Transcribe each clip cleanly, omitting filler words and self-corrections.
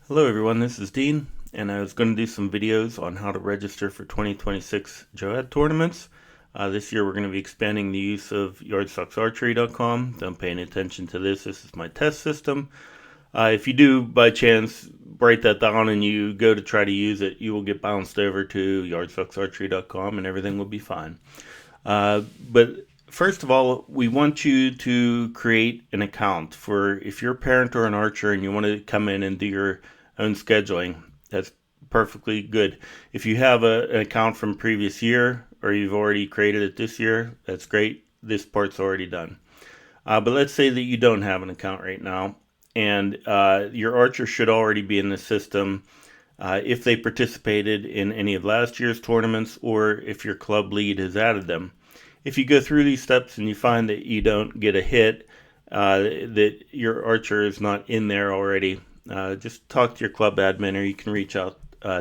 Hello everyone, this is Dean, and I was going to do some videos on how to register for 2026 JOAD tournaments. This year we're going to be expanding the use of yardstocksarchery.com. Don't pay any attention to this is my test system. If you do by chance write that down and you go to try to use it, you will get bounced over to yardstocksarchery.com and everything will be fine. But first of all, we want you to create an account for if you're a parent or an archer and you want to come in and do your own scheduling. That's perfectly good. If you have an account from previous year or you've already created it this year, that's great. This part's already done. But let's say that you don't have an account right now, and your archer should already be in the system if they participated in any of last year's tournaments or if your club lead has added them. If you go through these steps and you find that you don't get a hit, that your archer is not in there already, just talk to your club admin, or you can reach out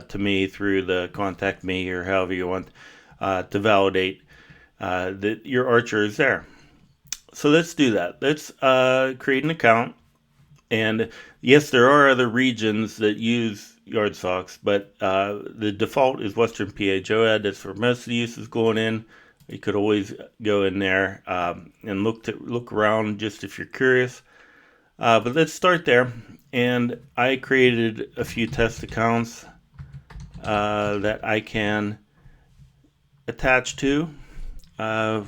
to me through the contact me or however you want to validate that your archer is there. So let's do that. Let's create an account. And yes, there are other regions that use yard socks, but the default is Western PA JOAD. That's where most of the use is going in. You could always go in there and look around just if you're curious. But let's start there. And I created a few test accounts that I can attach to. Uh,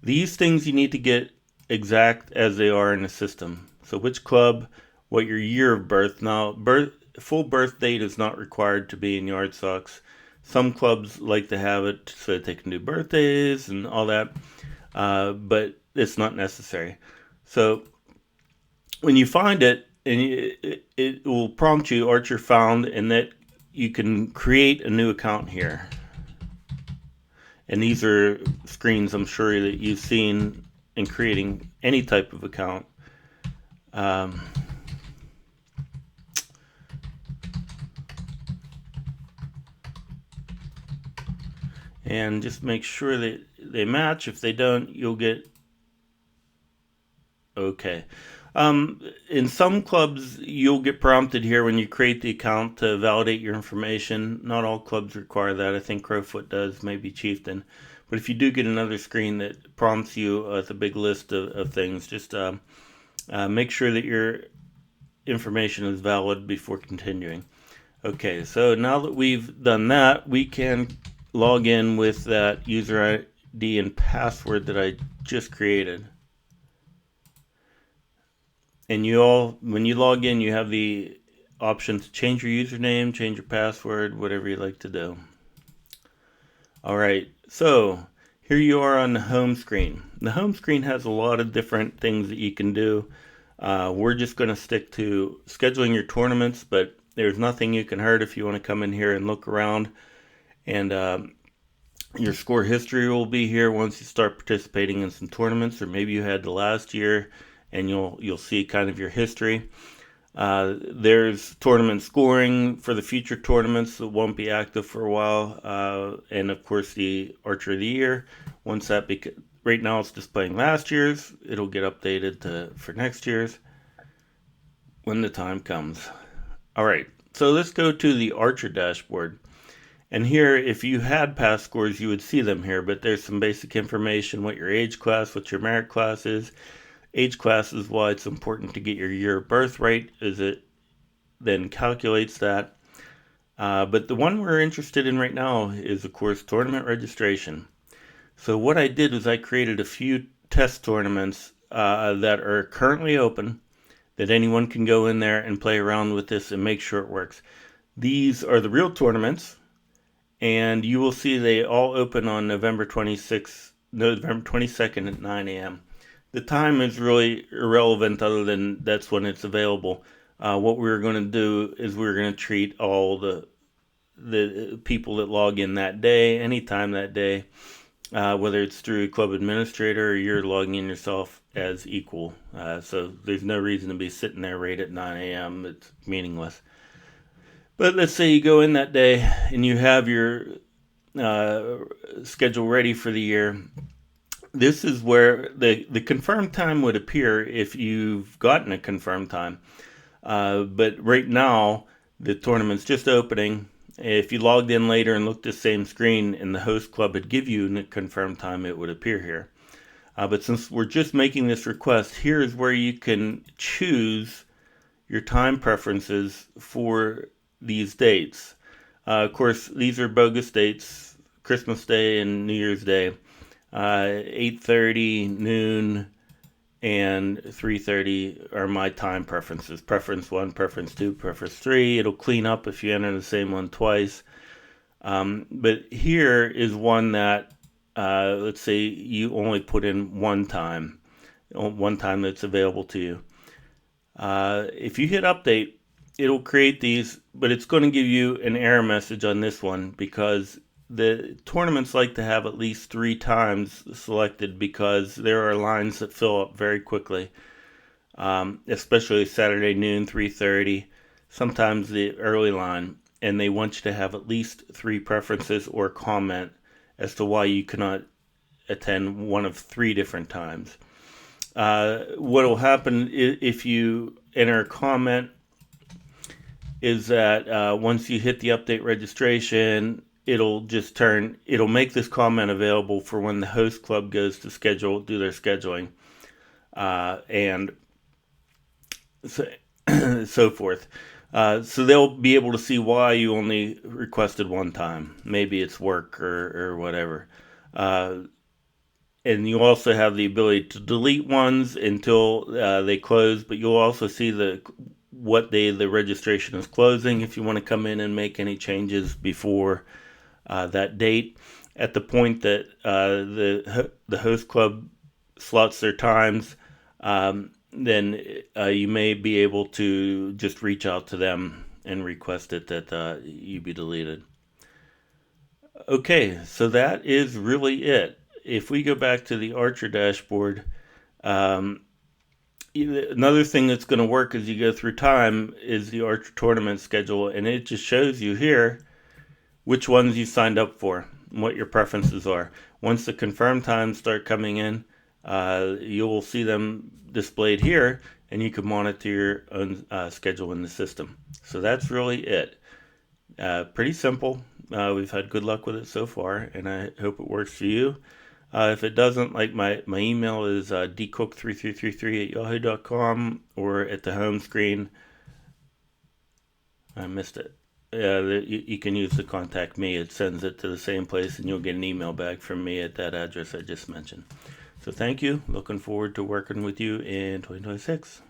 these things you need to get exact as they are in the system. So which club, what your year of birth. Now, full birth date is not required to be in yard socks. Some clubs like to have it so that they can do birthdays and all that, but it's not necessary. So when you find it, and it will prompt you Archer found, and that you can create a new account here. And these are screens I'm sure that you've seen in creating any type of account. And just make sure that they match. If they don't, you'll get okay. In some clubs, you'll get prompted here when you create the account to validate your information. Not all clubs require that. I think Crowfoot does, maybe Chieftain. But if you do get another screen that prompts you with a big list of things, just make sure that your information is valid before continuing. Okay, so now that we've done that, we can log in with that user ID and password that I just created. And when you log in, you have the option to change your username, change your password, whatever you like to do. All right, so here you are on the home screen. The home screen has a lot of different things that you can do. We're just going to stick to scheduling your tournaments, but there's nothing you can hurt if you want to come in here and look around. And your score history will be here once you start participating in some tournaments, or maybe you had the last year, and you'll see kind of your history. There's tournament scoring for the future tournaments that won't be active for a while, and of course the Archer of the Year. Once that right now it's displaying last year's, it'll get updated for next year's when the time comes. All right, so let's go to the Archer dashboard. And here, if you had past scores, you would see them here, but there's some basic information: what your age class, what your merit class is. Age class is why it's important to get your year of birth right, as it then calculates that. But the one we're interested in right now is, of course, tournament registration. So what I did was I created a few test tournaments that are currently open, that anyone can go in there and play around with this and make sure it works. These are the real tournaments, and you will see they all open on November 22nd at 9 a.m. The time is really irrelevant, other than that's when it's available. What we're going to do is we're going to treat all the people that log in that day, anytime that day, whether it's through a club administrator or you're logging in yourself, as equal. So there's no reason to be sitting there right at 9 a.m. It's meaningless. But let's say you go in that day and you have your schedule ready for the year. This is where the confirmed time would appear if you've gotten a confirmed time. But right now, the tournament's just opening. If you logged in later and looked at the same screen and the host club would give you a confirmed time, it would appear here. But since we're just making this request, here is where you can choose your time preferences for these dates. Of course, these are bogus dates, Christmas Day and New Year's Day. 8:30, noon, and 3:30 are my time preferences. Preference 1, preference 2, preference 3. It'll clean up if you enter the same one twice. But here is one that, let's say you only put in one time that's available to you. If you hit update, it'll create these, but it's going to give you an error message on this one because the tournaments like to have at least 3 times selected because there are lines that fill up very quickly, especially Saturday noon, 3:30, sometimes the early line, and they want you to have at least 3 preferences or comment as to why you cannot attend one of 3 different times. What will happen if you enter a comment is that once you hit the update registration, it'll make this comment available for when the host club goes to do their scheduling, and so forth. So they'll be able to see why you only requested one time. Maybe it's work or whatever. And you also have the ability to delete ones until they close, but you'll also see what day the registration is closing if you want to come in and make any changes before that date. At the point that the host club slots their times, then you may be able to just reach out to them and request it that you be deleted. Okay, so that is really it. If we go back to the Archer dashboard, another thing that's going to work as you go through time is the Archer tournament schedule, and it just shows you here which ones you signed up for and what your preferences are. Once the confirmed times start coming in, you'll see them displayed here, and you can monitor your own schedule in the system. So that's really it. Pretty simple. We've had good luck with it so far, and I hope it works for you. If it doesn't, like my email is dcook3333@yahoo.com, or at the home screen. I missed it. You can use the contact me. It sends it to the same place, and you'll get an email back from me at that address I just mentioned. So thank you. Looking forward to working with you in 2026.